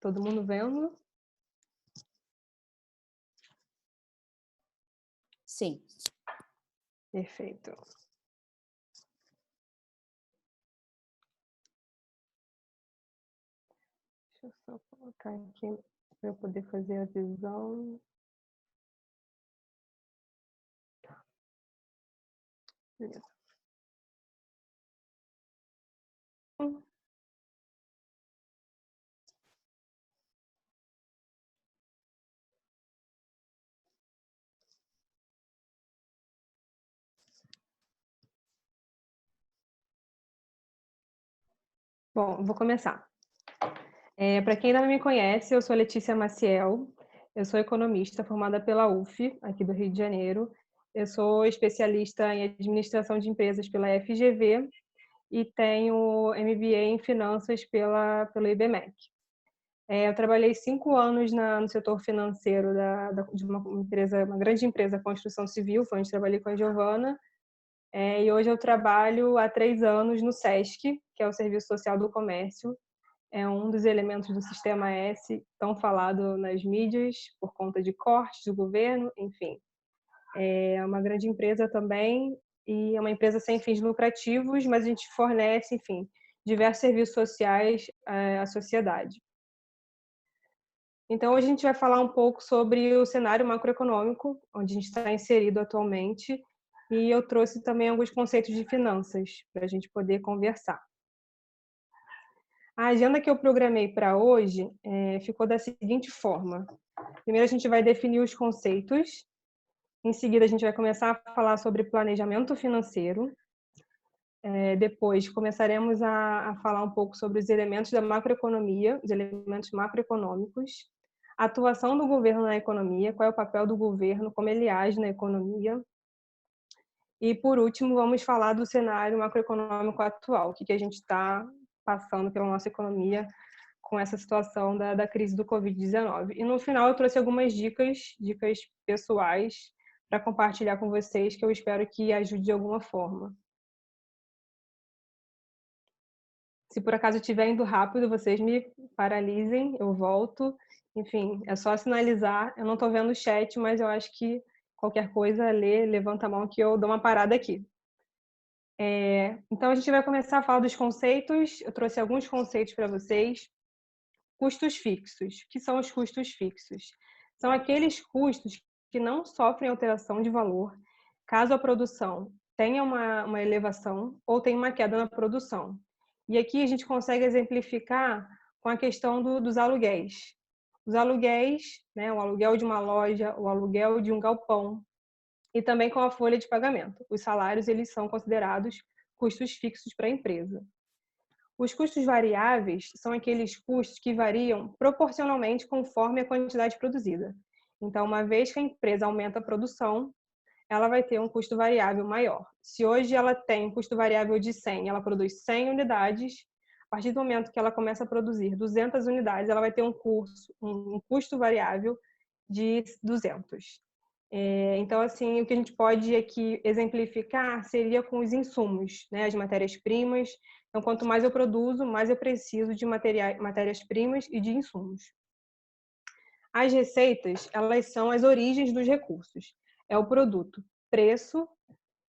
Todo mundo vendo? Sim. Perfeito. Deixa eu só colocar aqui para eu poder fazer a visão. Beleza. Bom, vou começar. Para quem ainda não me conhece, eu sou Letícia Maciel, eu sou economista formada pela UF, aqui do Rio de Janeiro. Eu sou especialista em administração de empresas pela FGV e tenho MBA em finanças pelo IBMEC. Eu trabalhei 5 anos no setor financeiro de uma grande empresa de construção civil, foi onde trabalhei com a Giovana. E hoje eu trabalho há 3 anos no SESC, que é o Serviço Social do Comércio. É um dos elementos do Sistema S, tão falado nas mídias, por conta de cortes do governo, enfim. É uma grande empresa também, e é uma empresa sem fins lucrativos, mas a gente fornece, enfim, diversos serviços sociais à sociedade. Então, hoje a gente vai falar um pouco sobre o cenário macroeconômico, onde a gente está inserido atualmente, e eu trouxe também alguns conceitos de finanças para a gente poder conversar. A agenda que eu programei para hoje ficou da seguinte forma. Primeiro a gente vai definir os conceitos, em seguida a gente vai começar a falar sobre planejamento financeiro, depois começaremos a falar um pouco sobre os elementos da macroeconomia, os elementos macroeconômicos, a atuação do governo na economia, qual é o papel do governo, como ele age na economia. E, por último, vamos falar do cenário macroeconômico atual, o que a gente está passando pela nossa economia com essa situação da crise do Covid-19. E, no final, eu trouxe algumas dicas pessoais para compartilhar com vocês, que eu espero que ajude de alguma forma. Se por acaso eu estiver indo rápido, vocês me paralisem, eu volto. Enfim, é só sinalizar. Eu não estou vendo o chat, mas eu acho que qualquer coisa, levanta a mão que eu dou uma parada aqui. Então, a gente vai começar a falar dos conceitos. Eu trouxe alguns conceitos para vocês. Custos fixos. O que são os custos fixos? São aqueles custos que não sofrem alteração de valor caso a produção tenha uma elevação ou tenha uma queda na produção. E aqui a gente consegue exemplificar com a questão dos aluguéis. Os aluguéis, né, o aluguel de uma loja, o aluguel de um galpão, e também com a folha de pagamento. Os salários, eles são considerados custos fixos para a empresa. Os custos variáveis são aqueles custos que variam proporcionalmente conforme a quantidade produzida. Então, uma vez que a empresa aumenta a produção, ela vai ter um custo variável maior. Se hoje ela tem um custo variável de 100, ela produz 100 unidades, a partir do momento que ela começa a produzir 200 unidades, ela vai ter um custo variável de 200. Então, assim, o que a gente pode aqui exemplificar seria com os insumos, né, as matérias-primas. Então, quanto mais eu produzo, mais eu preciso de matérias-primas e de insumos. As receitas, elas são as origens dos recursos. É o produto, preço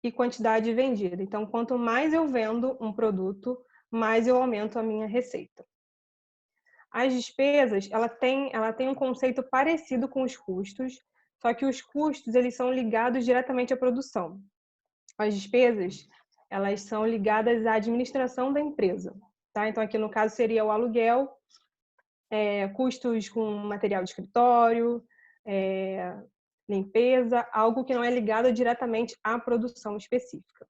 e quantidade vendida. Então, quanto mais eu vendo um produto, mais eu aumento a minha receita. As despesas, ela tem um conceito parecido com os custos, só que os custos, eles são ligados diretamente à produção. As despesas, elas são ligadas à administração da empresa, tá? Então, aqui no caso seria o aluguel, custos com material de escritório, limpeza, algo que não é ligado diretamente à produção específica.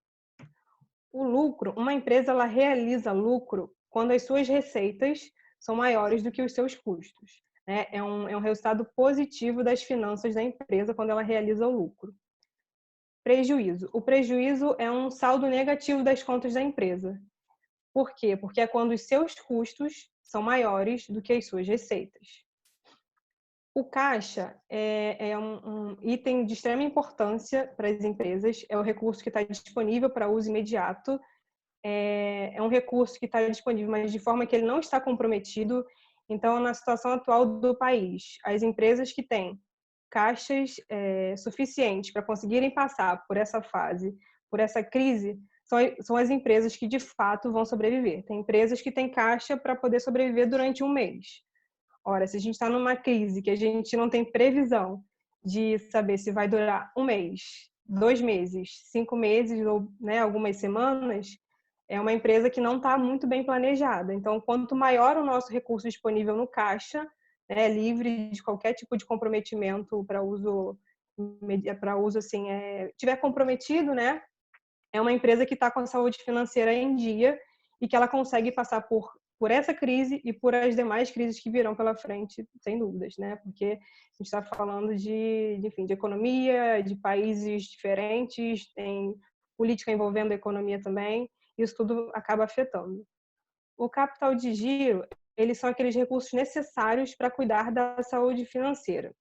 O lucro, uma empresa ela realiza lucro quando as suas receitas são maiores do que os seus custos. Né? É um resultado positivo das finanças da empresa quando ela realiza o lucro. Prejuízo. O prejuízo é um saldo negativo das contas da empresa. Por quê? Porque é quando os seus custos são maiores do que as suas receitas. O caixa é um item de extrema importância para as empresas, é o recurso que está disponível para uso imediato, é um recurso que está disponível, mas de forma que ele não está comprometido, Então, na situação atual do país, as empresas que têm caixas suficientes para conseguirem passar por essa fase, por essa crise, são as empresas que de fato vão sobreviver. Tem empresas que têm caixa para poder sobreviver durante um mês. Ora, se a gente está numa crise que a gente não tem previsão de saber se vai durar um mês, 2 meses, 5 meses ou, né, algumas semanas, é uma empresa que não está muito bem planejada. Então, quanto maior o nosso recurso disponível no caixa, né, livre de qualquer tipo de comprometimento para uso assim, tiver comprometido, né, é uma empresa que está com a saúde financeira em dia e que ela consegue passar por essa crise e por as demais crises que virão pela frente, sem dúvidas, né? Porque a gente está falando enfim, de economia, de países diferentes, tem política envolvendo a economia também, isso tudo acaba afetando. O capital de giro, eles são aqueles recursos necessários para cuidar da saúde financeira.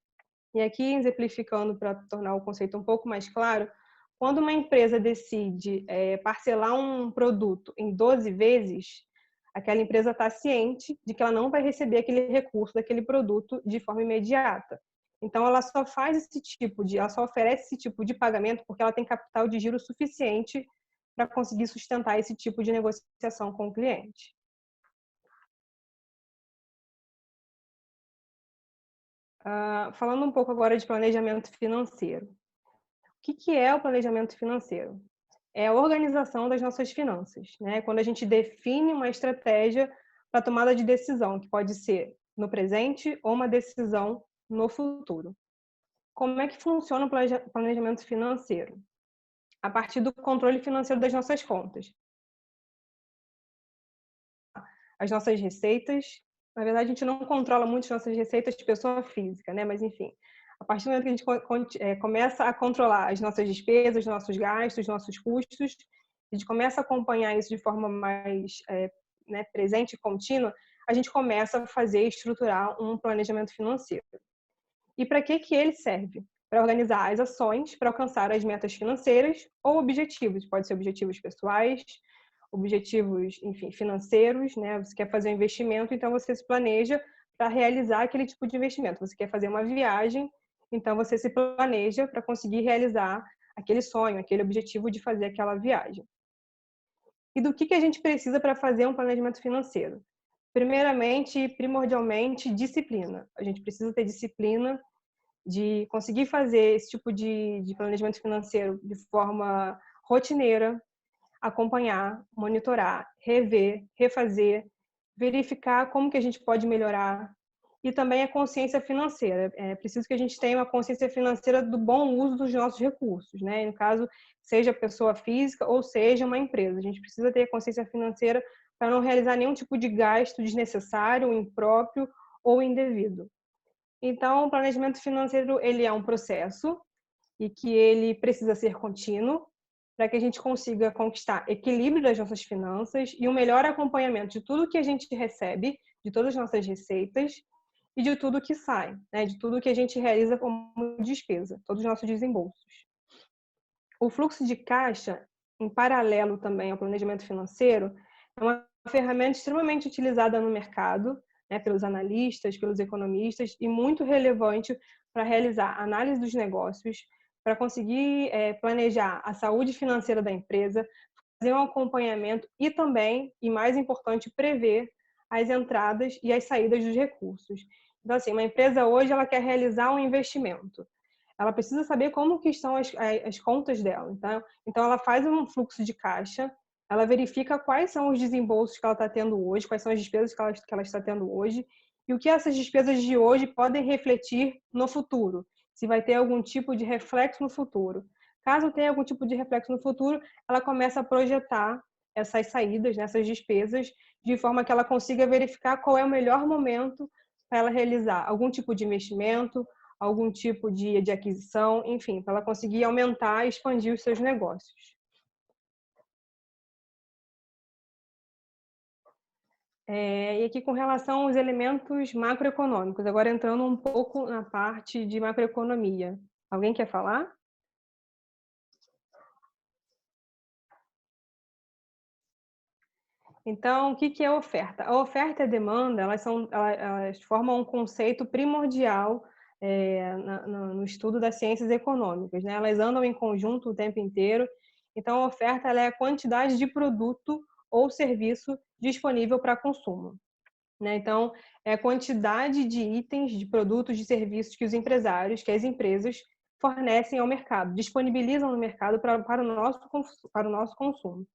E aqui, exemplificando para tornar o conceito um pouco mais claro, quando uma empresa decide parcelar um produto em 12 vezes, aquela empresa está ciente de que ela não vai receber aquele recurso daquele produto de forma imediata. Então, ela só ela só oferece esse tipo de pagamento porque ela tem capital de giro suficiente para conseguir sustentar esse tipo de negociação com o cliente. Falando um pouco agora de planejamento financeiro. O que é o planejamento financeiro? É a organização das nossas finanças, né? Quando a gente define uma estratégia para tomada de decisão, que pode ser no presente ou uma decisão no futuro. Como é que funciona o planejamento financeiro? A partir do controle financeiro das nossas contas. As nossas receitas, na verdade a gente não controla muito as nossas receitas de pessoa física, né? Mas enfim, a partir do momento que a gente começa a controlar as nossas despesas, nossos gastos, nossos custos, a gente começa a acompanhar isso de forma mais presente e contínua, a gente começa a fazer e estruturar um planejamento financeiro. E para que ele serve? Para organizar as ações para alcançar as metas financeiras ou objetivos. Pode ser objetivos pessoais, objetivos, enfim, financeiros, né? Você quer fazer um investimento, então você se planeja para realizar aquele tipo de investimento. Você quer fazer uma viagem, então você se planeja para conseguir realizar aquele sonho, aquele objetivo de fazer aquela viagem. E do que a gente precisa para fazer um planejamento financeiro? Primeiramente e primordialmente, disciplina. A gente precisa ter disciplina de conseguir fazer esse tipo de planejamento financeiro de forma rotineira, acompanhar, monitorar, rever, refazer, verificar como que a gente pode melhorar. E também a consciência financeira. É preciso que a gente tenha uma consciência financeira do bom uso dos nossos recursos, né? No caso, seja pessoa física ou seja uma empresa. A gente precisa ter consciência financeira para não realizar nenhum tipo de gasto desnecessário, impróprio ou indevido. Então, o planejamento financeiro, ele é um processo e que ele precisa ser contínuo para que a gente consiga conquistar equilíbrio das nossas finanças e um melhor acompanhamento de tudo que a gente recebe, de todas as nossas receitas e de tudo que sai, né? De tudo que a gente realiza como despesa, todos os nossos desembolsos. O fluxo de caixa, em paralelo também ao planejamento financeiro, é uma ferramenta extremamente utilizada no mercado, né, pelos analistas, pelos economistas, e muito relevante para realizar análise dos negócios, para conseguir planejar a saúde financeira da empresa, fazer um acompanhamento e também, e mais importante, prever as entradas e as saídas dos recursos. Então, assim, uma empresa hoje ela quer realizar um investimento. Ela precisa saber como que estão as contas dela. Então, ela faz um fluxo de caixa, ela verifica quais são os desembolsos que ela está tendo hoje, quais são as despesas que ela está tendo hoje, e o que essas despesas de hoje podem refletir no futuro, se vai ter algum tipo de reflexo no futuro. Caso tenha algum tipo de reflexo no futuro, ela começa a projetar essas saídas, essas despesas, de forma que ela consiga verificar qual é o melhor momento para ela realizar algum tipo de investimento, algum tipo de aquisição, enfim, para ela conseguir aumentar e expandir os seus negócios. E aqui com relação aos elementos macroeconômicos, agora entrando um pouco na parte de macroeconomia. Alguém quer falar? Então, o que que é oferta? A oferta e a demanda, elas formam um conceito primordial, no estudo das ciências econômicas, né, elas andam em conjunto o tempo inteiro. Então a oferta, ela é a quantidade de produto ou serviço disponível para consumo, né, então é a quantidade de itens, de produtos, de serviços que os empresários, que as empresas fornecem ao mercado, disponibilizam no mercado para o nosso consumo.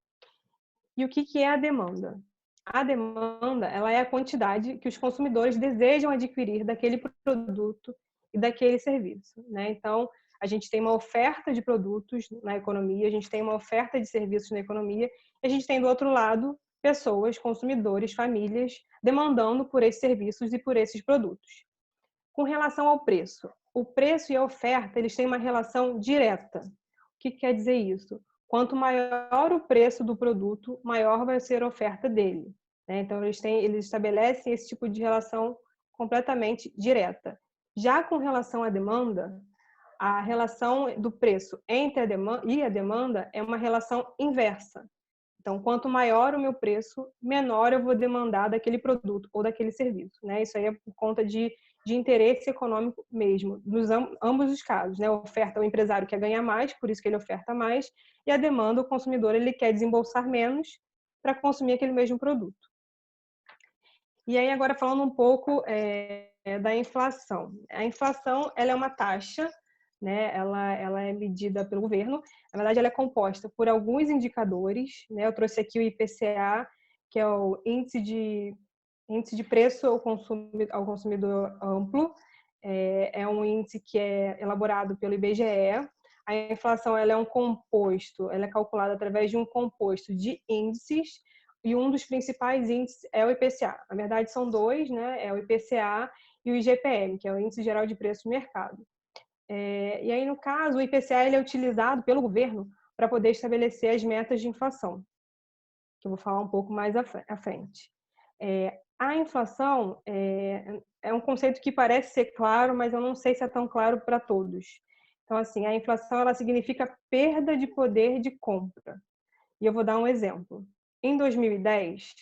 E o que que é a demanda? A demanda, ela é a quantidade que os consumidores desejam adquirir daquele produto e daquele serviço, né? Então, a gente tem uma oferta de produtos na economia, a gente tem uma oferta de serviços na economia, e a gente tem do outro lado pessoas, consumidores, famílias demandando por esses serviços e por esses produtos. Com relação ao preço, o preço e a oferta, eles têm uma relação direta. O que quer dizer isso? Quanto maior o preço do produto, maior vai ser a oferta dele, né? Então, eles estabelecem esse tipo de relação completamente direta. Já com relação à demanda, a relação do preço entre a demanda e a demanda é uma relação inversa. Então, quanto maior o meu preço, menor eu vou demandar daquele produto ou daquele serviço, né? Isso aí é por conta de interesse econômico mesmo, nos ambos os casos, né? A oferta, o empresário quer ganhar mais, por isso que ele oferta mais, e a demanda, o consumidor, ele quer desembolsar menos para consumir aquele mesmo produto. E aí, agora falando um pouco da inflação. A inflação, ela é uma taxa, né? Ela é medida pelo governo. Na verdade, ela é composta por alguns indicadores, né? Eu trouxe aqui o IPCA, que é o índice de preço ao consumidor amplo. É um índice que é elaborado pelo IBGE. A inflação, ela é um composto, ela é calculada através de um composto de índices, e um dos principais índices é o IPCA. Na verdade, são dois, né? É o IPCA e o IGPM, que é o Índice Geral de Preço do Mercado. E aí, no caso, o IPCA, ele é utilizado pelo governo para poder estabelecer as metas de inflação, que eu vou falar um pouco mais à frente. A inflação é um conceito que parece ser claro, mas eu não sei se é tão claro para todos. Então, assim, a inflação, ela significa perda de poder de compra. E eu vou dar um exemplo. Em 2010,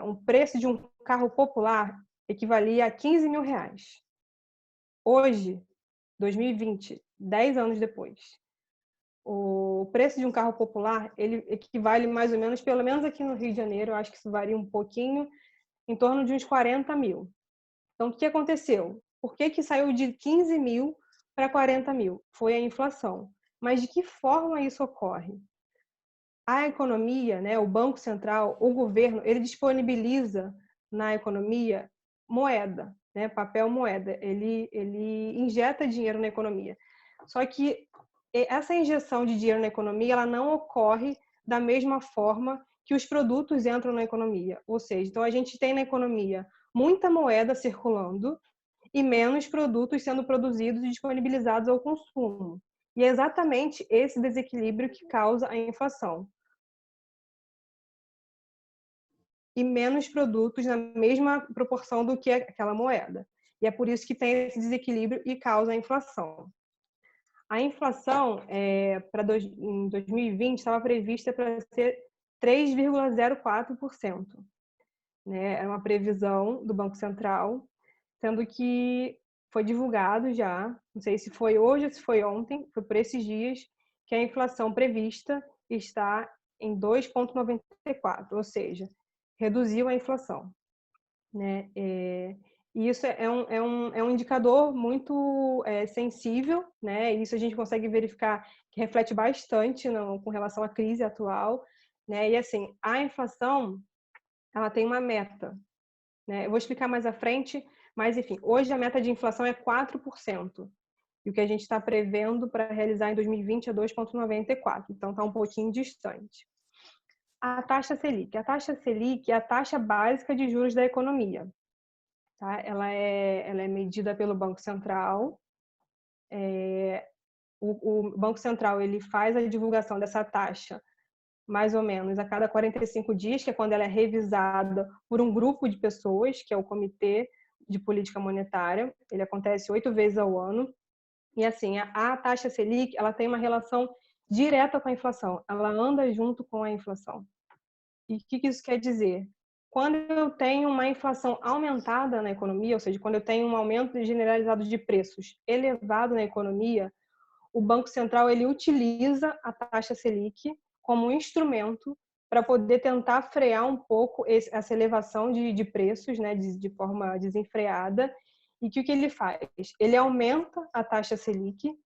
um preço de um carro popular equivalia a 15 mil reais. Hoje, 2020, 10 anos depois, o preço de um carro popular, ele equivale mais ou menos, pelo menos aqui no Rio de Janeiro, eu acho que isso varia um pouquinho, em torno de uns 40 mil. Então, o que aconteceu? Por que saiu de 15 mil para 40 mil? Foi a inflação. Mas de que forma isso ocorre? A economia, né, o Banco Central, o governo, ele disponibiliza na economia moeda, né, papel moeda. Ele injeta dinheiro na economia. Só que essa injeção de dinheiro na economia, ela não ocorre da mesma forma que os produtos entram na economia. Ou seja, então a gente tem na economia muita moeda circulando e menos produtos sendo produzidos e disponibilizados ao consumo. E é exatamente esse desequilíbrio que causa a inflação. E menos produtos na mesma proporção do que aquela moeda. E é por isso que tem esse desequilíbrio e causa a inflação. A inflação, em 2020, estava prevista para ser 3,04%. Né? É uma previsão do Banco Central, sendo que foi divulgado já, não sei se foi hoje ou se foi ontem, foi por esses dias, que a inflação prevista está em 2,94%, ou seja, reduziu a inflação, né? E isso é um indicador muito sensível, né? Isso a gente consegue verificar que reflete bastante com relação à crise atual, né? E assim, a inflação, ela tem uma meta, né? Eu vou explicar mais à frente, mas enfim, hoje a meta de inflação é 4%. E o que a gente está prevendo para realizar em 2020 é 2,94%. Então está um pouquinho distante. A taxa Selic. A taxa Selic é a taxa básica de juros da economia. Tá? Ela é medida pelo Banco Central. O Banco Central, ele faz a divulgação dessa taxa mais ou menos a cada 45 dias, que é quando ela é revisada por um grupo de pessoas, que é o Comitê de Política Monetária. Ele acontece 8 vezes ao ano. E assim, a taxa Selic, ela tem uma relação direta com a inflação. Ela anda junto com a inflação. E o que isso quer dizer? Quando eu tenho uma inflação aumentada na economia, ou seja, quando eu tenho um aumento generalizado de preços elevado na economia, o Banco Central ele utiliza a taxa Selic como um instrumento para poder tentar frear um pouco essa elevação de preços, né, de forma desenfreada. E que o que ele faz? Ele aumenta a taxa Selic,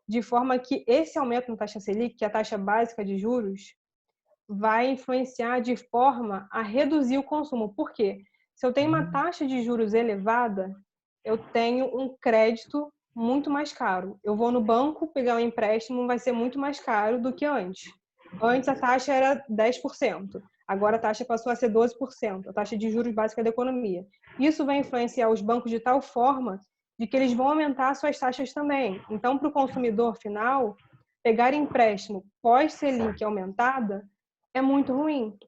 de forma que esse aumento na taxa Selic, que é a taxa básica de juros, vai influenciar de forma a reduzir o consumo. Por quê? Se eu tenho uma taxa de juros elevada, eu tenho um crédito muito mais caro. Eu vou no banco pegar um empréstimo, vai ser muito mais caro do que antes. Antes a taxa era 10%, agora a taxa passou a ser 12%, a taxa de juros básica da economia. Isso vai influenciar os bancos de tal forma de que eles vão aumentar suas taxas também. Então, para o consumidor final, pegar empréstimo pós-Selic aumentada é muito ruim.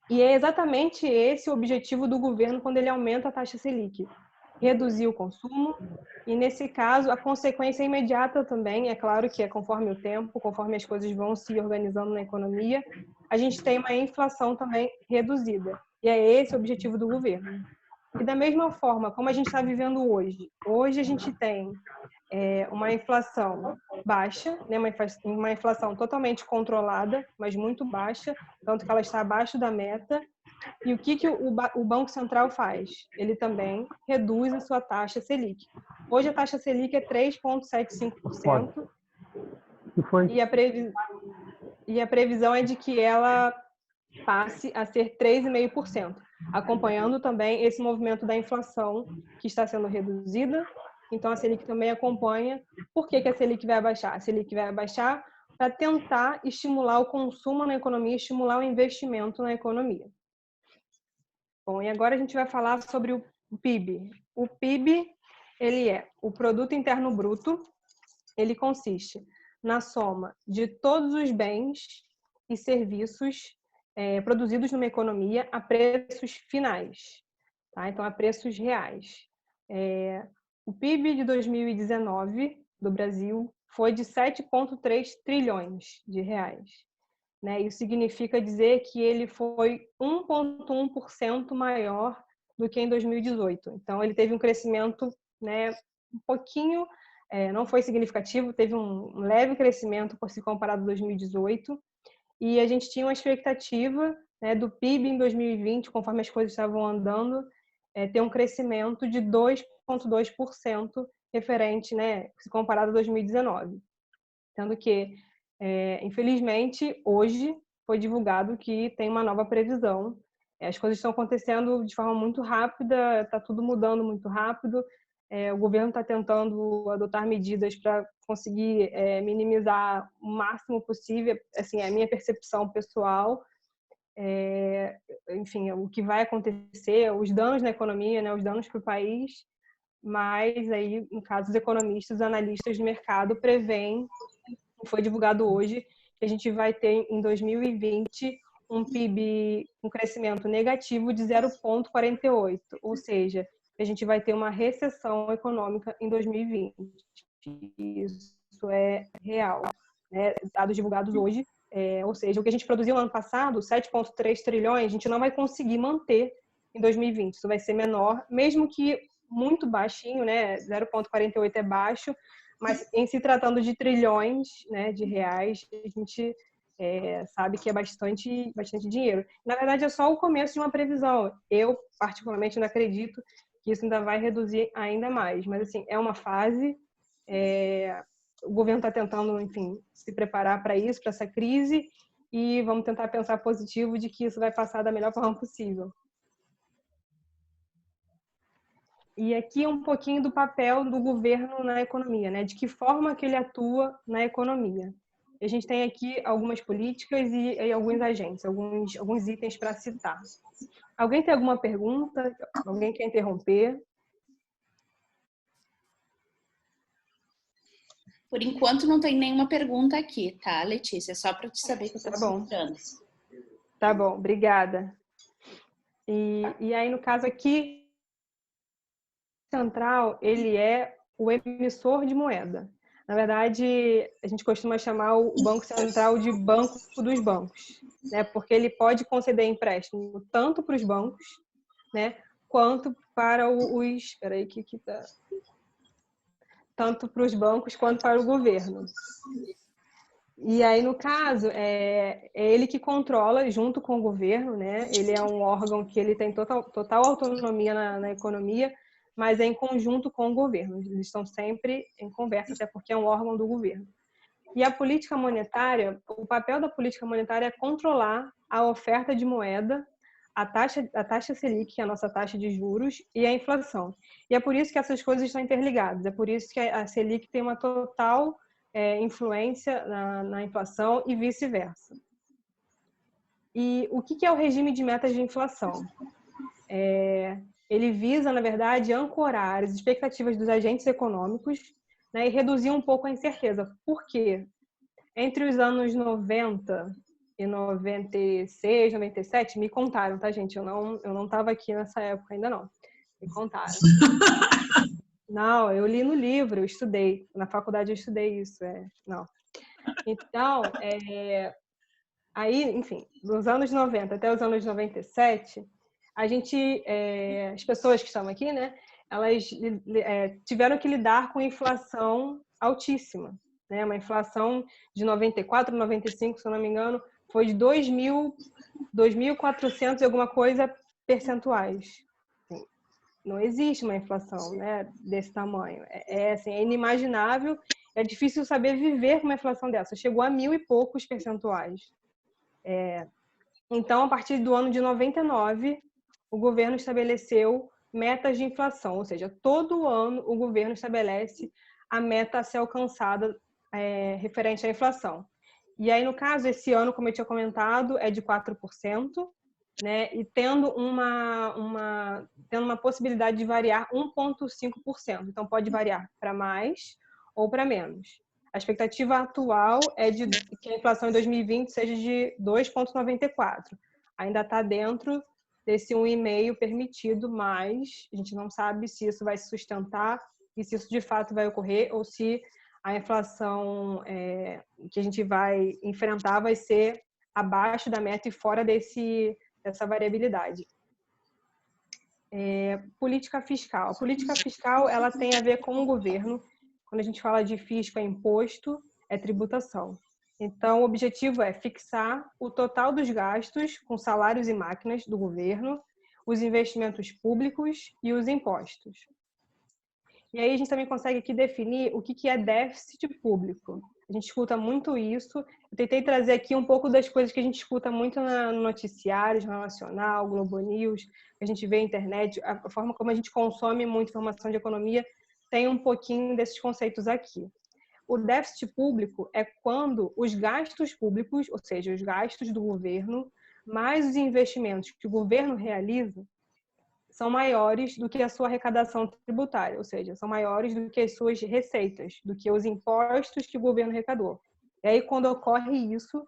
E é exatamente esse o objetivo do governo quando ele aumenta a taxa Selic. Reduzir o consumo e, nesse caso, a consequência imediata também, é claro que é conforme o tempo, conforme as coisas vão se organizando na economia, a gente tem uma inflação também reduzida. E é esse o objetivo do governo. E da mesma forma, como a gente está vivendo hoje, hoje a gente tem uma inflação baixa, né, uma inflação totalmente controlada, mas muito baixa, tanto que ela está abaixo da meta. E o que o Banco Central faz? Ele também reduz a sua taxa Selic. Hoje a taxa Selic é 3,75% e a previsão é de que ela passe a ser 3,5%, acompanhando também esse movimento da inflação que está sendo reduzida. Então, a Selic também acompanha. Por que a Selic vai abaixar? A Selic vai abaixar para tentar estimular o consumo na economia, estimular o investimento na economia. Bom, e agora a gente vai falar sobre o PIB. O PIB, ele é o Produto Interno Bruto, ele consiste na soma de todos os bens e serviços produzidos numa economia a preços finais, tá? Então, a preços reais. O PIB de 2019 do Brasil foi de 7,3 trilhões de reais. Né? Isso significa dizer que ele foi 1,1% maior do que em 2018. Então, ele teve um crescimento, né, um pouquinho, não foi significativo, teve um leve crescimento por se comparado a 2018. E a gente tinha uma expectativa, né, do PIB em 2020, conforme as coisas estavam andando, ter um crescimento de 2,2% referente, né, se comparado a 2019. Sendo que, infelizmente, hoje foi divulgado que tem uma nova previsão. As coisas estão acontecendo de forma muito rápida, está tudo mudando muito rápido. O governo está tentando adotar medidas para conseguir minimizar o máximo possível, assim, é a minha percepção pessoal. Enfim, o que vai acontecer, os danos na economia, né, os danos para o país, mas aí, no caso, os economistas, os analistas de mercado preveem, foi divulgado hoje, que a gente vai ter em 2020 um PIB com crescimento negativo de 0,48, ou seja, a gente vai ter uma recessão econômica em 2020. Isso é real, né? Dados divulgados hoje, ou seja, o que a gente produziu no ano passado, 7,3 trilhões, a gente não vai conseguir manter em 2020. Isso vai ser menor, mesmo que muito baixinho, né? 0,48 é baixo, mas em se tratando de trilhões, né, de reais, a gente sabe que é bastante dinheiro. Na verdade, é só o começo de uma previsão. Eu, particularmente, não acredito que isso ainda vai reduzir ainda mais. Mas, assim, é uma fase. O governo está tentando, enfim, se preparar para isso, para essa crise, e vamos tentar pensar positivo de que isso vai passar da melhor forma possível. E aqui um pouquinho do papel do governo na economia, né? De que forma que ele atua na economia. A gente tem aqui algumas políticas e alguns agentes, alguns itens para citar. Alguém tem alguma pergunta? Alguém quer interromper? Por enquanto não tem nenhuma pergunta aqui, tá, Letícia? Só para te saber que eu estou escutando. Tá bom, obrigada. E aí, no caso aqui, o Central, ele é o emissor de moeda. Na verdade, a gente costuma chamar o Banco Central de banco dos bancos, né? Porque ele pode conceder empréstimo tanto para os bancos, né? Quanto para os... Espera aí, que tá... Tanto para os bancos quanto para o governo. E aí, no caso, é ele que controla junto com o governo, né? Ele é um órgão que ele tem total autonomia na economia, mas é em conjunto com o governo. Eles estão sempre em conversa, até porque é um órgão do governo. E a política monetária, o papel da política monetária é controlar a oferta de moeda, a taxa Selic, que é a nossa taxa de juros, e a inflação. E é por isso que essas coisas estão interligadas. É por isso que a Selic tem uma total influência na inflação e vice-versa. E o que é o regime de metas de inflação? Ele visa, na verdade, ancorar as expectativas dos agentes econômicos, né, e reduzir um pouco a incerteza. Por quê? Entre os anos 90 e 96, 97, me contaram, tá, gente? Eu não estava aqui nessa época ainda, não. Me contaram. Não, eu li no livro, eu estudei. Na faculdade eu estudei isso. Não. Então, aí, enfim, dos anos 90 até os anos 97, as pessoas que estão aqui, né, elas tiveram que lidar com inflação altíssima, né? Uma inflação de 94, 95, se eu não me engano, foi de 2.400 e alguma coisa percentuais. Não existe uma inflação, né, desse tamanho. Assim, é inimaginável, é difícil saber viver com uma inflação dessa. Chegou a 1.000 e poucos percentuais. Então, a partir do ano de 99, o governo estabeleceu metas de inflação, ou seja, todo ano o governo estabelece a meta a ser alcançada referente à inflação. E aí, no caso, esse ano, como eu tinha comentado, é de 4%, né? E tendo uma possibilidade de variar 1,5%. Então, pode variar para mais ou para menos. A expectativa atual é de que a inflação em 2020 seja de 2,94. Ainda está dentro desse 1,5% permitido, mas a gente não sabe se isso vai se sustentar e se isso de fato vai ocorrer ou se a inflação que a gente vai enfrentar vai ser abaixo da meta e fora dessa variabilidade. Política fiscal. A política fiscal ela tem a ver com o governo. Quando a gente fala de fisco, é imposto, é tributação. Então, o objetivo é fixar o total dos gastos com salários e máquinas do governo, os investimentos públicos e os impostos. E aí a gente também consegue aqui definir o que é déficit público. A gente escuta muito isso. Eu tentei trazer aqui um pouco das coisas que a gente escuta muito no noticiário, Jornal Nacional, Globo News, que a gente vê na internet, a forma como a gente consome muita informação de economia, tem um pouquinho desses conceitos aqui. O déficit público é quando os gastos públicos, ou seja, os gastos do governo, mais os investimentos que o governo realiza, são maiores do que a sua arrecadação tributária, ou seja, são maiores do que as suas receitas, do que os impostos que o governo arrecadou. E aí, quando ocorre isso,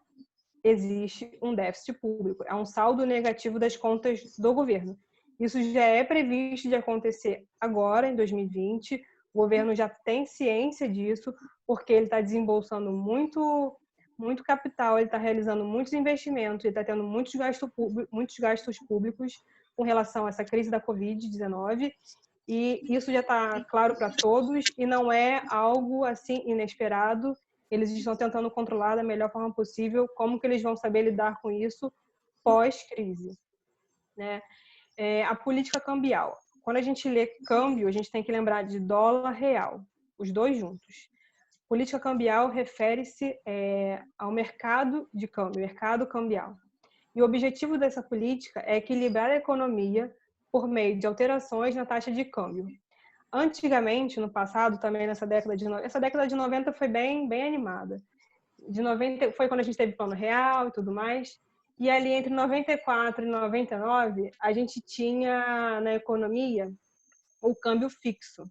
existe um déficit público, é um saldo negativo das contas do governo. Isso já é previsto de acontecer agora, em 2020, o governo já tem ciência disso, porque ele está desembolsando muito capital, ele está realizando muitos investimentos, ele está tendo muitos gastos públicos com relação a essa crise da Covid-19, e isso já está claro para todos e não é algo assim inesperado. Eles estão tentando controlar da melhor forma possível. Como que eles vão saber lidar com isso pós-crise, né? A política cambial. Quando a gente lê câmbio, a gente tem que lembrar de dólar real, os dois juntos. Política cambial refere-se ao mercado de câmbio, mercado cambial. E o objetivo dessa política é equilibrar a economia por meio de alterações na taxa de câmbio. Antigamente, no passado, também essa década de 90 foi bem animada. De 90 foi quando a gente teve plano real e tudo mais. E ali entre 94 e 99, a gente tinha na economia o câmbio fixo.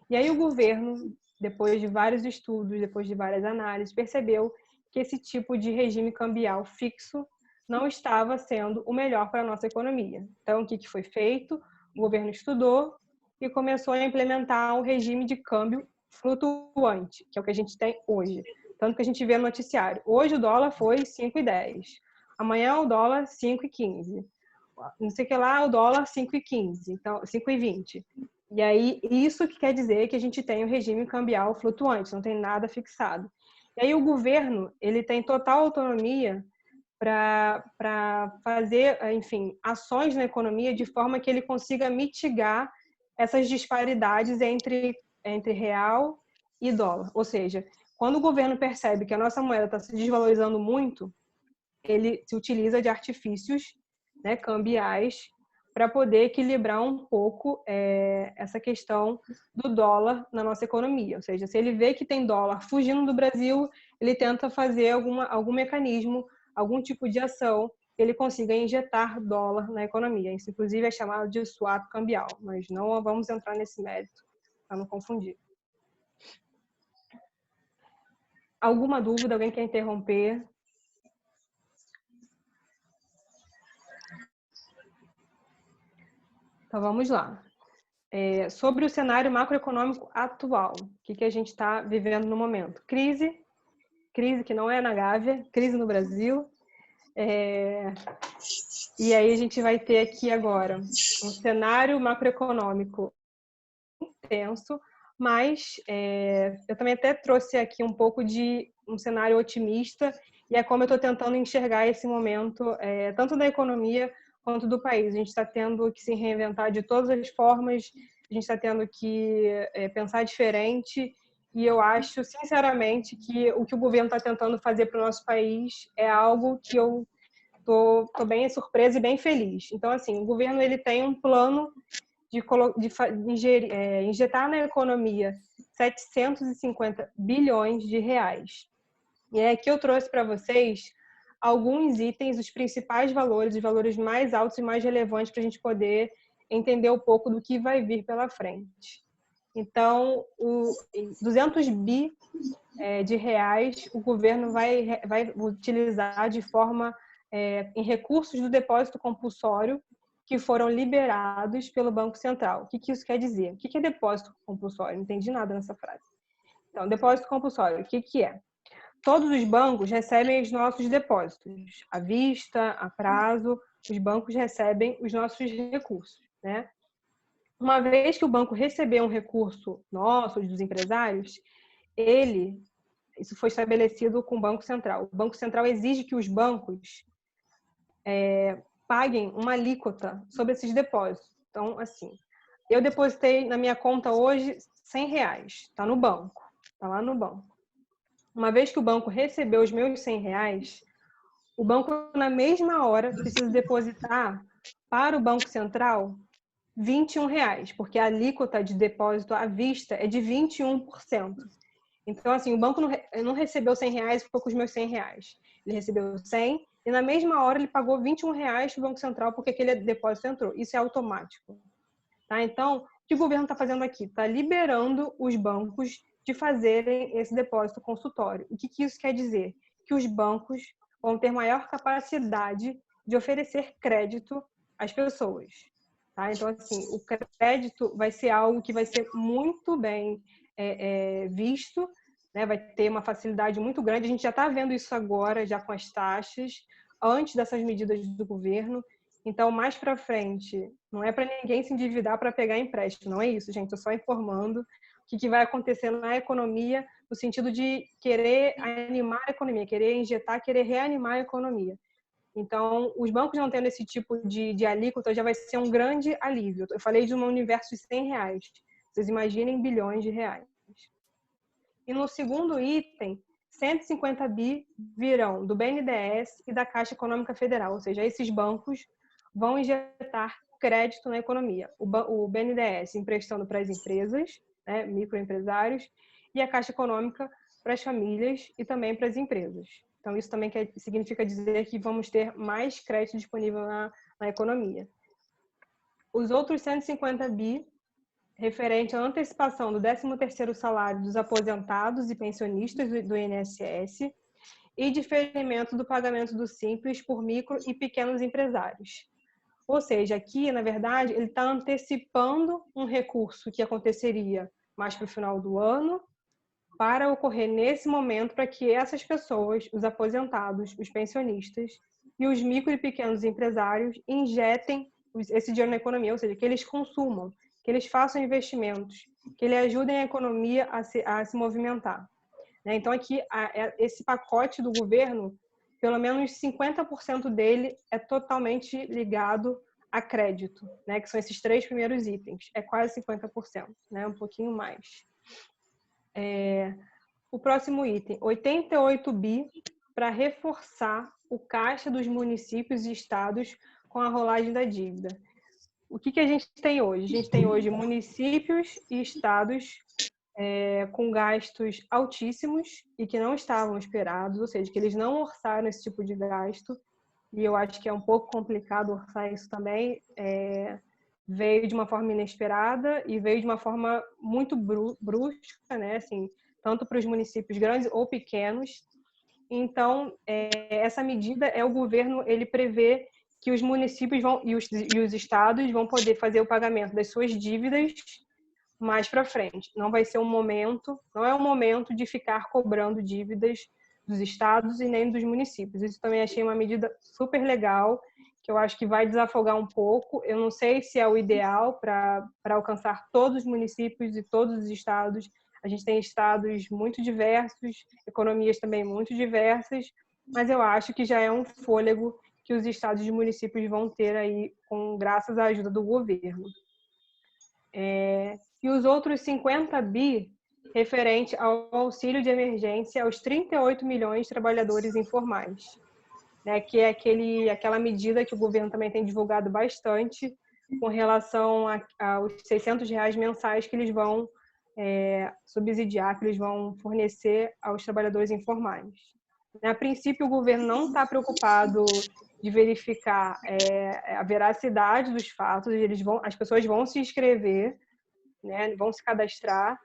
E aí o governo, depois de vários estudos, depois de várias análises, percebeu que esse tipo de regime cambial fixo não estava sendo o melhor para a nossa economia. Então, o que foi feito? O governo estudou e começou a implementar um regime de câmbio flutuante, que é o que a gente tem hoje. Tanto que a gente vê no noticiário. Hoje o dólar foi 5,10. Amanhã o dólar 5,15. Não sei o que lá, o dólar 5,15. Então, 5,20. E aí, isso que quer dizer que a gente tem o regime cambial flutuante, não tem nada fixado. E aí o governo, ele tem total autonomia para fazer, enfim, ações na economia de forma que ele consiga mitigar essas disparidades entre real e dólar. Ou seja, quando o governo percebe que a nossa moeda está se desvalorizando muito, ele se utiliza de artifícios, né, cambiais para poder equilibrar um pouco essa questão do dólar na nossa economia. Ou seja, se ele vê que tem dólar fugindo do Brasil, ele tenta fazer algum mecanismo, algum tipo de ação que ele consiga injetar dólar na economia. Isso, inclusive, é chamado de swap cambial, mas não vamos entrar nesse mérito para não confundir. Alguma dúvida? Alguém quer interromper? Então, vamos lá. Sobre o cenário macroeconômico atual, o que a gente está vivendo no momento? Crise que não é na Gávea, crise no Brasil. E aí a gente vai ter aqui agora um cenário macroeconômico intenso, mas eu também até trouxe aqui um pouco de um cenário otimista, e é como eu estou tentando enxergar esse momento, tanto da economia quanto do país. A gente está tendo que se reinventar de todas as formas, a gente está tendo que pensar diferente, e eu acho, sinceramente, que o que o governo está tentando fazer para o nosso país é algo que eu estou bem surpresa e bem feliz. Então, assim, o governo ele tem um plano de injetar na economia 750 bilhões de reais. E aqui eu trouxe para vocês alguns itens, os principais valores, os valores mais altos e mais relevantes para a gente poder entender um pouco do que vai vir pela frente. Então, 200 bi de reais o governo vai utilizar de forma em recursos do depósito compulsório que foram liberados pelo Banco Central. O que isso quer dizer? O que é depósito compulsório? Não entendi nada nessa frase. Então, depósito compulsório, o que é? Todos os bancos recebem os nossos depósitos, à vista, a prazo, os bancos recebem os nossos recursos, né? Uma vez que o banco receber um recurso nosso, dos empresários, isso foi estabelecido com o Banco Central. O Banco Central exige que os bancos paguem uma alíquota sobre esses depósitos. Então, assim, eu depositei na minha conta hoje R$100, está no banco, está lá no banco. Uma vez que o banco recebeu os meus R$100, o banco, na mesma hora, precisa depositar para o Banco Central R$21, porque a alíquota de depósito à vista é de 21%. Então, assim, o banco não recebeu R$100 e ficou com os meus R$100. Ele recebeu 100 e na mesma hora ele pagou R$21 para o Banco Central porque aquele depósito entrou. Isso é automático. Tá? Então, o que o governo está fazendo aqui? Está liberando os bancos de fazerem esse depósito consultório. O que isso quer dizer? Que os bancos vão ter maior capacidade de oferecer crédito às pessoas. Tá? Então, assim, o crédito vai ser algo que vai ser muito bem visto, né? Vai ter uma facilidade muito grande. A gente já está vendo isso agora, já com as taxas, antes dessas medidas do governo. Então, mais para frente, não é para ninguém se endividar para pegar empréstimo, não é isso, gente. Estou só informando o que vai acontecer na economia, no sentido de querer animar a economia, querer injetar, querer reanimar a economia. Então, os bancos não tendo esse tipo de alíquota já vai ser um grande alívio. Eu falei de um universo de R$100. Vocês imaginem bilhões de reais. E no segundo item, 150 bi virão do BNDES e da Caixa Econômica Federal, ou seja, esses bancos vão injetar crédito na economia. O BNDES emprestando para as empresas, né, microempresários, e a Caixa Econômica para as famílias e também para as empresas. Então, isso também significa dizer que vamos ter mais crédito disponível na economia. Os outros 150 bi, referente à antecipação do 13º salário dos aposentados e pensionistas do INSS e diferimento do pagamento do Simples por micro e pequenos empresários. Ou seja, aqui, na verdade, ele está antecipando um recurso que aconteceria mais para o final do ano, para ocorrer nesse momento, para que essas pessoas, os aposentados, os pensionistas e os micro e pequenos empresários injetem esse dinheiro na economia, ou seja, que eles consumam, que eles façam investimentos, que eles ajudem a economia a se movimentar. Então, aqui, esse pacote do governo, pelo menos 50% dele é totalmente ligado a crédito, que são esses 3 primeiros itens. É quase 50%, um pouquinho mais. O próximo item, 88 bi para reforçar o caixa dos municípios e estados com a rolagem da dívida. O que a gente tem hoje? A gente tem hoje municípios e estados com gastos altíssimos e que não estavam esperados, ou seja, que eles não orçaram esse tipo de gasto, e eu acho que é um pouco complicado orçar isso também. Veio de uma forma inesperada e veio de uma forma muito brusca, assim, tanto para os municípios grandes ou pequenos. Então, essa medida o governo, ele prevê que os municípios e os estados vão poder fazer o pagamento das suas dívidas mais para frente. Não vai ser não é um momento de ficar cobrando dívidas dos estados e nem dos municípios. Isso também achei uma medida super legal, que eu acho que vai desafogar um pouco. Eu não sei se é o ideal para alcançar todos os municípios e todos os estados. A gente tem estados muito diversos, economias também muito diversas, mas eu acho que já é um fôlego que os estados e municípios vão ter aí, graças à ajuda do governo. E os outros 50 bi referente ao auxílio de emergência aos 38 milhões de trabalhadores informais, que é aquela medida que o governo também tem divulgado bastante com relação aos R$600 mensais que eles vão subsidiar, que eles vão fornecer aos trabalhadores informais. A princípio, o governo não está preocupado de verificar a veracidade dos fatos, as pessoas vão se inscrever, vão se cadastrar,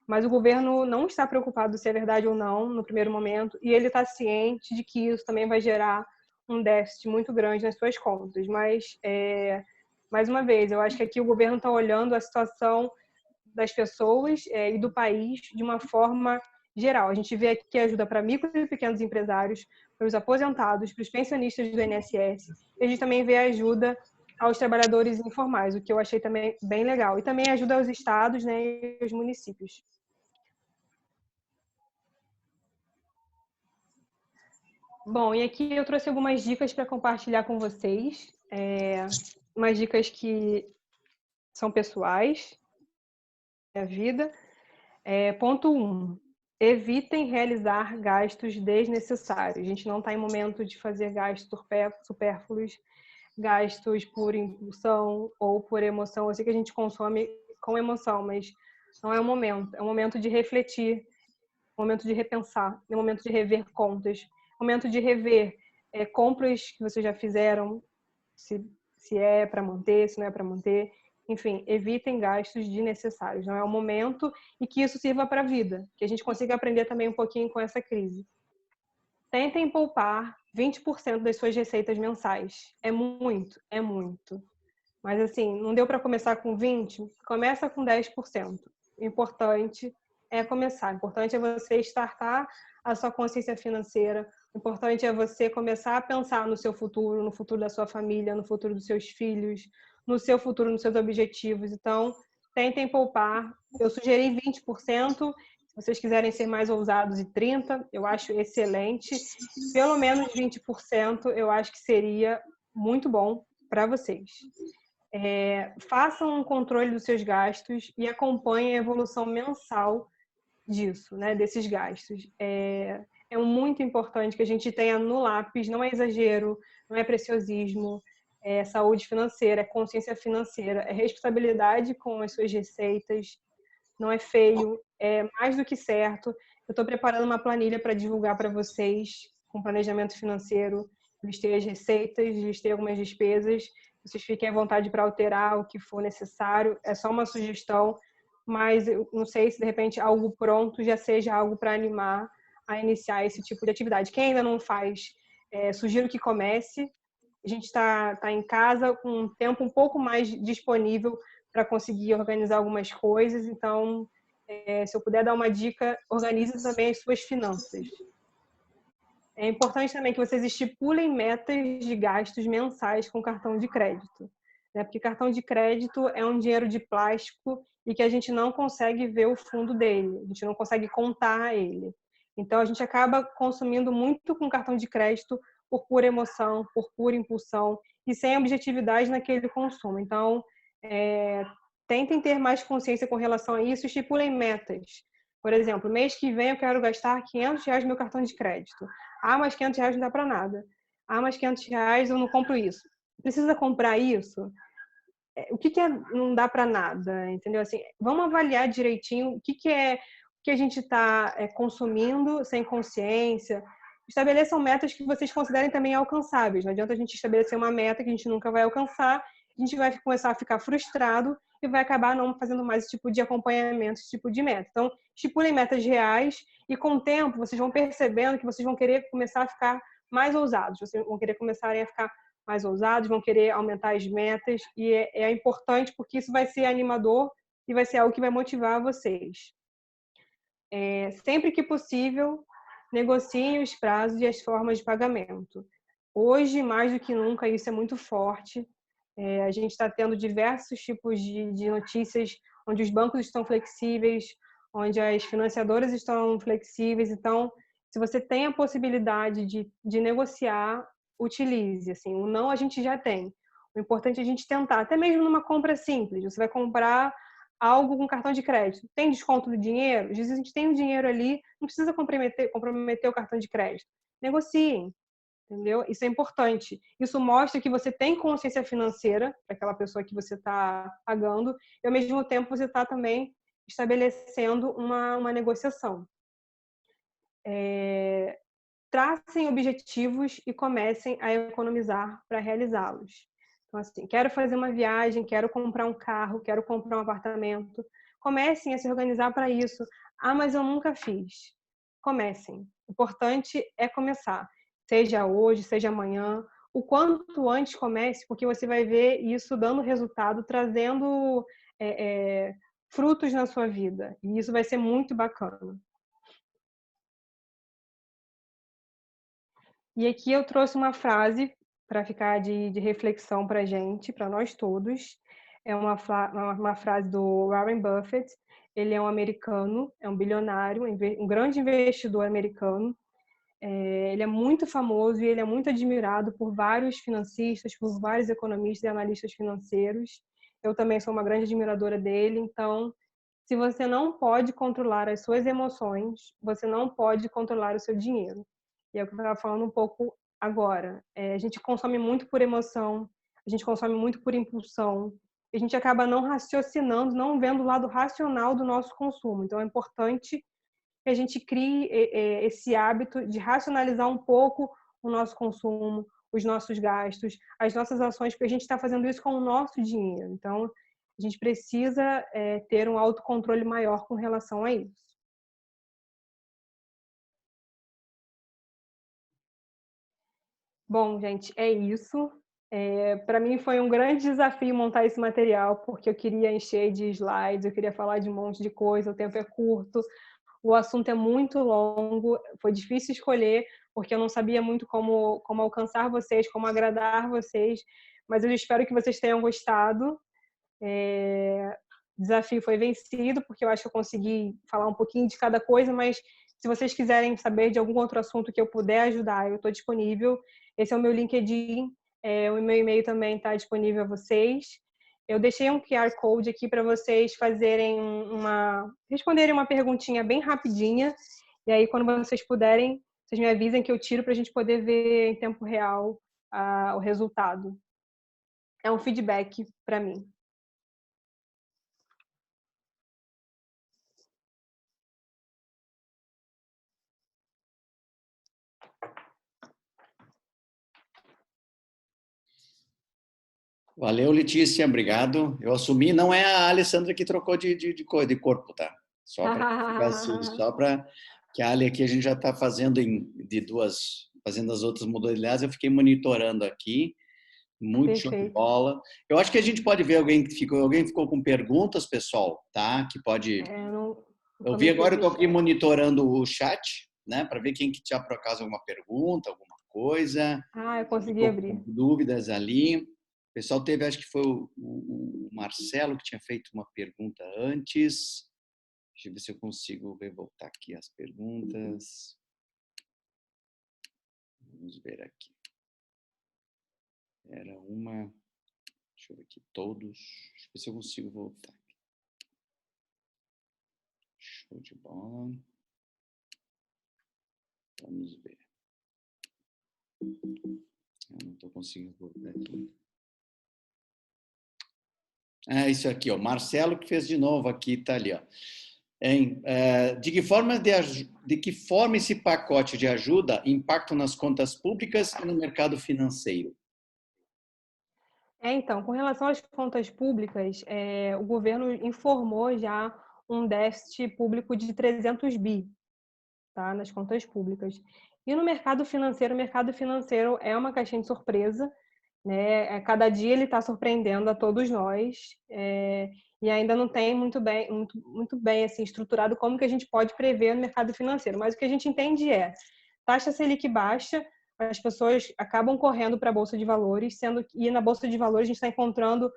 mas o governo não está preocupado se é verdade ou não no primeiro momento, e ele está ciente de que isso também vai gerar um déficit muito grande nas suas contas. Mas, mais uma vez, eu acho que aqui o governo está olhando a situação das pessoas e do país de uma forma geral. A gente vê aqui ajuda para micro e pequenos empresários, para os aposentados, para os pensionistas do INSS, e a gente também vê ajuda aos trabalhadores informais, o que eu achei também bem legal. E também ajuda aos estados, e aos municípios. Bom, e aqui eu trouxe algumas dicas para compartilhar com vocês. Umas dicas que são pessoais da vida. Ponto 1. Evitem realizar gastos desnecessários. A gente não está em momento de fazer gastos supérfluos, gastos por impulsão ou por emoção. Eu sei que a gente consome com emoção, mas não é o momento. É um momento de refletir, um momento de repensar, é um momento de rever contas, um momento de rever compras que vocês já fizeram, se é para manter, se não é para manter. Enfim, evitem gastos desnecessários. Não é o momento, e que isso sirva para a vida, que a gente consiga aprender também um pouquinho com essa crise. Tentem poupar 20% das suas receitas mensais. É muito, é muito. Mas assim, não deu para começar com 20%? Começa com 10%. O importante é começar. O importante é você startar a sua consciência financeira. O importante é você começar a pensar no seu futuro, no futuro da sua família, no futuro dos seus filhos, no seu futuro, nos seus objetivos. Então, tentem poupar. Eu sugeri 20%. Se vocês quiserem ser mais ousados, e 30%, eu acho excelente. Pelo menos 20%, eu acho que seria muito bom para vocês. Façam um controle dos seus gastos e acompanhem a evolução mensal disso, desses gastos. É muito importante que a gente tenha no lápis, não é exagero, não é preciosismo, é saúde financeira, é consciência financeira, é responsabilidade com as suas receitas, não é feio, é mais do que certo. Eu estou preparando uma planilha para divulgar para vocês, com planejamento financeiro, listei as receitas, listei algumas despesas, vocês fiquem à vontade para alterar o que for necessário, é só uma sugestão, mas eu não sei se de repente algo pronto já seja algo para animar a iniciar esse tipo de atividade. Quem ainda não faz, sugiro que comece. A gente está em casa com um tempo um pouco mais disponível para conseguir organizar algumas coisas, então se eu puder dar uma dica, organize também as suas finanças. É importante também que vocês estipulem metas de gastos mensais com cartão de crédito, né? Porque cartão de crédito é um dinheiro de plástico e que a gente não consegue ver o fundo dele, a gente não consegue contar ele. Então, a gente acaba consumindo muito com cartão de crédito por pura emoção, por pura impulsão e sem objetividade naquele consumo. Então, tentem ter mais consciência com relação a isso, estipulem metas. Por exemplo, mês que vem eu quero gastar R$ 500 no meu cartão de crédito. Ah, mas R$ 500 não dá para nada. Ah, mas R$ 500 eu não compro isso. Precisa comprar isso? O que não dá para nada, entendeu? Assim, vamos avaliar direitinho o que é que a gente está consumindo sem consciência. Estabeleçam metas que vocês considerem também alcançáveis. Não adianta a gente estabelecer uma meta que a gente nunca vai alcançar, a gente vai começar a ficar frustrado e vai acabar não fazendo mais esse tipo de acompanhamento, esse tipo de meta. Então, estipulem metas reais e com o tempo vocês vão percebendo que vocês vão querer começar a ficar mais ousados, vocês vão querer começarem a ficar mais ousados, vão querer aumentar as metas e é importante porque isso vai ser animador e vai ser algo que vai motivar vocês. Sempre que possível, negociem os prazos e as formas de pagamento. Hoje, mais do que nunca, isso é muito forte. A gente está tendo diversos tipos de notícias onde os bancos estão flexíveis, onde as financiadoras estão flexíveis. Então, se você tem a possibilidade de negociar, utilize. Assim, o não a gente já tem. O importante é a gente tentar, até mesmo numa compra simples. Você vai comprar algo com cartão de crédito. Tem desconto do dinheiro? Às vezes a gente tem o dinheiro ali, não precisa comprometer o cartão de crédito. Negociem, entendeu? Isso é importante. Isso mostra que você tem consciência financeira para aquela pessoa que você está pagando e, ao mesmo tempo, você está também estabelecendo uma negociação. Tracem objetivos e comecem a economizar para realizá-los. Então, assim, quero fazer uma viagem, quero comprar um carro, quero comprar um apartamento. Comecem a se organizar para isso. Ah, mas eu nunca fiz. Comecem. O importante é começar. Seja hoje, seja amanhã. O quanto antes comece, porque você vai ver isso dando resultado, trazendo frutos na sua vida. E isso vai ser muito bacana. E aqui eu trouxe uma frase para ficar de reflexão para a gente, para nós todos. É uma frase do Warren Buffett. Ele é um americano, é um bilionário, um grande investidor americano. Ele é muito famoso e ele é muito admirado por vários financistas, por vários economistas e analistas financeiros. Eu também sou uma grande admiradora dele. Então, se você não pode controlar as suas emoções, você não pode controlar o seu dinheiro. E é o que eu estava falando um pouco agora. A gente consome muito por emoção, a gente consome muito por impulsão, a gente acaba não raciocinando, não vendo o lado racional do nosso consumo. Então, é importante que a gente crie esse hábito de racionalizar um pouco o nosso consumo, os nossos gastos, as nossas ações, porque a gente está fazendo isso com o nosso dinheiro. Então, a gente precisa ter um autocontrole maior com relação a isso. Bom, gente, é isso. Para mim foi um grande desafio montar esse material, porque eu queria encher de slides, eu queria falar de um monte de coisa, o tempo é curto, o assunto é muito longo, foi difícil escolher, porque eu não sabia muito como alcançar vocês, como agradar vocês, mas eu espero que vocês tenham gostado. O desafio foi vencido, porque eu acho que eu consegui falar um pouquinho de cada coisa, mas se vocês quiserem saber de algum outro assunto que eu puder ajudar, eu estou disponível. Esse é o meu LinkedIn, o meu e-mail também está disponível a vocês. Eu deixei um QR Code aqui para vocês responderem uma perguntinha bem rapidinha, e aí quando vocês puderem, vocês me avisem que eu tiro para a gente poder ver em tempo real o resultado. É um feedback para mim. Valeu, Letícia, obrigado. Eu assumi, não é a Alessandra que trocou de corpo, tá? Só para que a Ali aqui a gente já está fazendo fazendo as outras modalidades, eu fiquei monitorando aqui, muito show de bola. Eu acho que a gente pode ver alguém ficou com perguntas, pessoal, tá? Que pode. Eu vi agora, eu estou aqui monitorando o chat, né, para ver quem que tinha por acaso alguma pergunta, alguma coisa. Eu consegui abrir. Dúvidas ali. O pessoal teve, acho que foi o Marcelo que tinha feito uma pergunta antes. Deixa eu ver se eu consigo voltar aqui as perguntas. Vamos ver aqui. Era uma... Deixa eu ver aqui todos. Deixa eu ver se eu consigo voltar. Show de bola. Vamos ver. Eu não estou conseguindo voltar aqui. Isso aqui, ó. Marcelo que fez de novo aqui, tá ali, ó. De que forma esse pacote de ajuda impacta nas contas públicas e no mercado financeiro? Então, com relação às contas públicas, o governo informou já um déficit público de 300 bi, tá, nas contas públicas. E no mercado financeiro, o mercado financeiro é uma caixinha de surpresa, né? Cada dia ele está surpreendendo a todos nós, e ainda não tem muito bem assim, estruturado como que a gente pode prever no mercado financeiro. Mas o que a gente entende é taxa Selic baixa, as pessoas acabam correndo para a Bolsa de Valores, e na Bolsa de Valores a gente está encontrando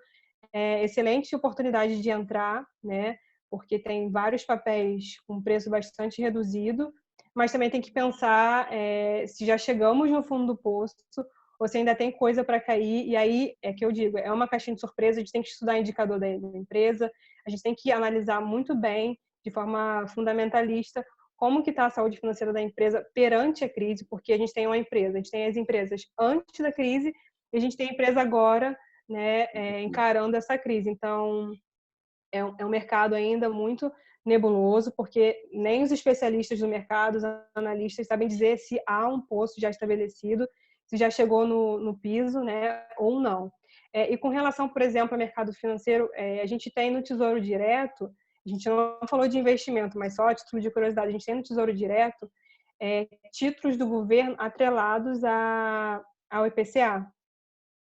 excelente oportunidade de entrar, né? Porque tem vários papéis com preço bastante reduzido, mas também tem que pensar se já chegamos no fundo do poço ou se ainda tem coisa para cair, e aí é que eu digo, é uma caixinha de surpresa, a gente tem que estudar indicador da empresa, a gente tem que analisar muito bem, de forma fundamentalista, como que está a saúde financeira da empresa perante a crise, porque a gente tem uma empresa, a gente tem as empresas antes da crise e a gente tem a empresa agora, né, encarando essa crise. Então, é um mercado ainda muito nebuloso, porque nem os especialistas do mercado, os analistas, sabem dizer se há um poço já estabelecido, se já chegou no piso, né, ou não. E com relação, por exemplo, ao mercado financeiro, a gente tem no Tesouro Direto, a gente não falou de investimento, mas só a título de curiosidade, a gente tem no Tesouro Direto títulos do governo atrelados ao IPCA,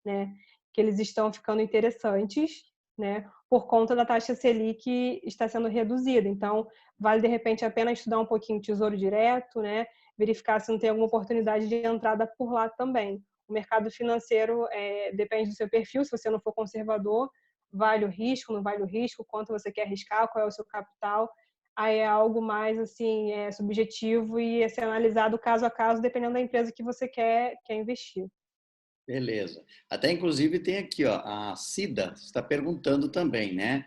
né, que eles estão ficando interessantes, né, por conta da taxa Selic está sendo reduzida. Então, vale de repente a pena estudar um pouquinho o Tesouro Direto, né, verificar se não tem alguma oportunidade de entrada por lá também. O mercado financeiro depende do seu perfil, se você não for conservador, vale o risco, não vale o risco, quanto você quer arriscar, qual é o seu capital. Aí é algo mais assim, subjetivo e é ser analisado caso a caso, dependendo da empresa que você quer investir. Beleza. Até, inclusive, tem aqui, ó, a Cida está perguntando também, né?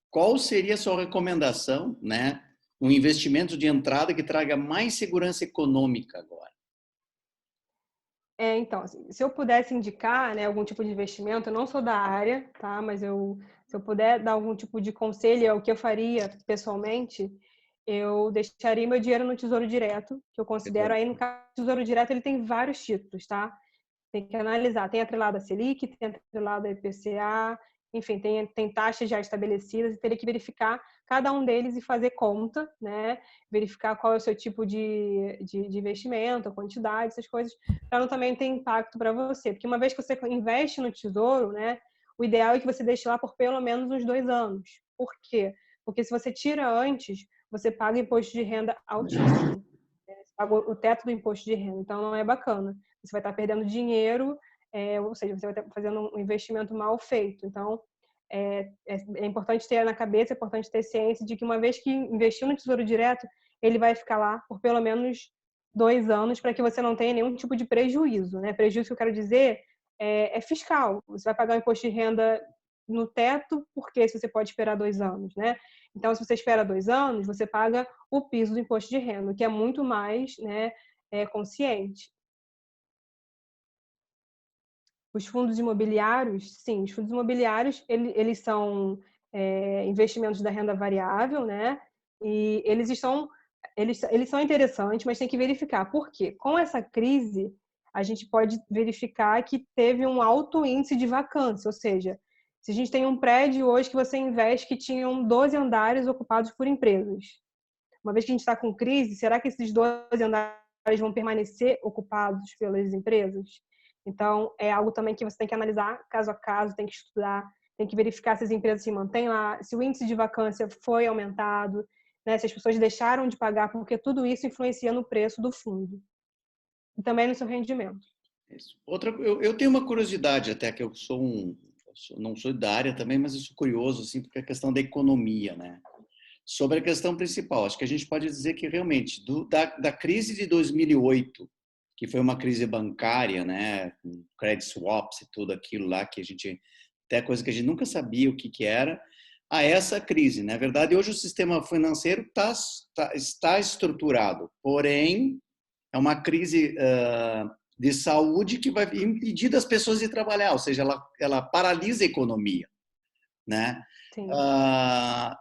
Qual seria a sua recomendação, né? Um investimento de entrada que traga mais segurança econômica agora? Então, assim, se eu pudesse indicar, né, algum tipo de investimento, eu não sou da área, tá? Mas se eu puder dar algum tipo de conselho, é o que eu faria pessoalmente, eu deixaria meu dinheiro no Tesouro Direto, que eu considero aí, no caso, o Tesouro Direto, ele tem vários títulos, tá? Tem que analisar. Tem atrelado a Selic, tem atrelado a IPCA, enfim, tem taxas já estabelecidas e teria que verificar cada um deles e fazer conta, né? Verificar qual é o seu tipo de investimento, a quantidade, essas coisas, para não também ter impacto para você. Porque uma vez que você investe no tesouro, né? O ideal é que você deixe lá por pelo menos uns 2 anos. Por quê? Porque se você tira antes, você paga imposto de renda altíssimo. Você paga o teto do imposto de renda. Então, não é bacana. Você vai estar perdendo dinheiro, ou seja, você vai estar fazendo um investimento mal feito. Então, é importante ter na cabeça, é importante ter ciência de que uma vez que investiu no Tesouro Direto, ele vai ficar lá por pelo menos 2 anos para que você não tenha nenhum tipo de prejuízo, né? Prejuízo que eu quero dizer é fiscal. Você vai pagar o imposto de renda no teto, porque se você pode esperar 2 anos, né? Então, se você espera 2 anos, você paga o piso do imposto de renda, que é muito mais, né, consciente. Os fundos imobiliários, sim, os fundos imobiliários, eles são investimentos da renda variável, né? E eles são interessantes, mas tem que verificar. Por quê? Com essa crise, a gente pode verificar que teve um alto índice de vacância, ou seja, se a gente tem um prédio hoje que você investe que tinham 12 andares ocupados por empresas. Uma vez que a gente está com crise, será que esses 12 andares vão permanecer ocupados pelas empresas? Então, é algo também que você tem que analisar caso a caso, tem que estudar, tem que verificar se as empresas se mantêm lá, se o índice de vacância foi aumentado, né? Se as pessoas deixaram de pagar, porque tudo isso influencia no preço do fundo e também no seu rendimento. Isso. Eu tenho uma curiosidade até, que eu não sou da área também, mas eu sou curioso, assim, porque é a questão da economia, né? Sobre a questão principal, acho que a gente pode dizer que realmente, da crise de 2008, que foi uma crise bancária, né? Com credit swaps e tudo aquilo lá, que a gente, até coisa que a gente nunca sabia o que era, a essa crise. Na verdade, hoje o sistema financeiro está estruturado, porém, é uma crise de saúde que vai impedir das pessoas de trabalhar, ou seja, ela paralisa a economia, né? Sim.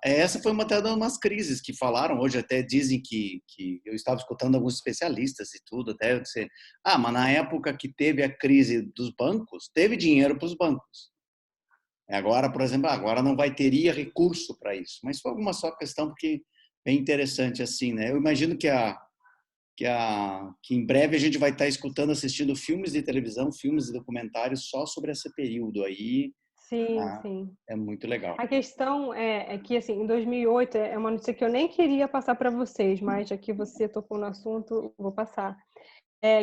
Essa foi uma das crises que falaram, hoje até dizem que eu estava escutando alguns especialistas e tudo, até dizer, mas na época que teve a crise dos bancos, teve dinheiro para os bancos. Agora, por exemplo, agora não teria recurso para isso, mas foi alguma só questão porque é interessante assim, né? Eu imagino que em breve a gente vai estar escutando, assistindo filmes de televisão, filmes e documentários só sobre esse período aí. Sim, sim. É muito legal. A questão é que, assim, em 2008, é uma notícia que eu nem queria passar para vocês, mas já que você tocou no assunto, vou passar.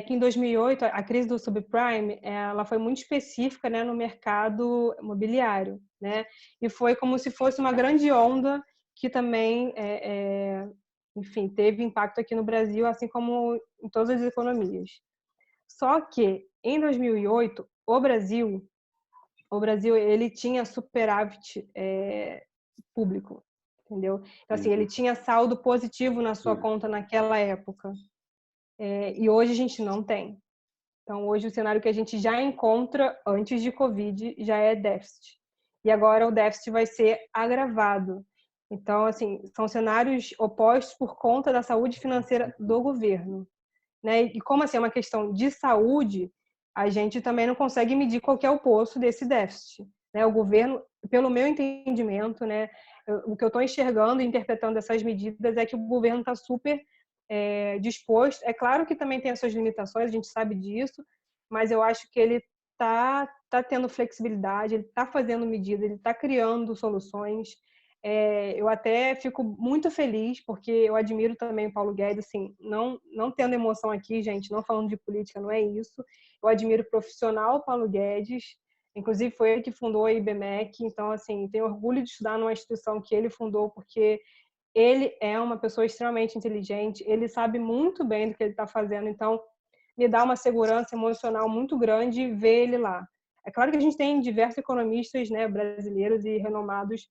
Que em 2008, a crise do subprime, ela foi muito específica, né, no mercado imobiliário, né? E foi como se fosse uma grande onda que também, enfim, teve impacto aqui no Brasil, assim como em todas as economias. Só que, em 2008, o Brasil ele tinha superávit público, entendeu? Então, assim, ele tinha saldo positivo na sua conta naquela época. E hoje a gente não tem. Então, hoje o cenário que a gente já encontra antes de Covid já é déficit. E agora o déficit vai ser agravado. Então, assim, são cenários opostos por conta da saúde financeira do governo, né? E como assim é uma questão de saúde, a gente também não consegue medir qual que é o poço desse déficit, né? O governo, pelo meu entendimento, né, o que eu estou enxergando e interpretando essas medidas é que o governo está super disposto. É claro que também tem as suas limitações, a gente sabe disso, mas eu acho que ele tá tendo flexibilidade, ele está fazendo medidas, ele está criando soluções. Eu até fico muito feliz, porque eu admiro também o Paulo Guedes, assim, não tendo emoção aqui, gente, não falando de política, não é isso. Eu admiro o profissional Paulo Guedes, inclusive foi ele que fundou a IBMEC, então, assim, tenho orgulho de estudar numa instituição que ele fundou, porque ele é uma pessoa extremamente inteligente, ele sabe muito bem do que ele está fazendo, então me dá uma segurança emocional muito grande ver ele lá. É claro que a gente tem diversos economistas, né, brasileiros e renomados,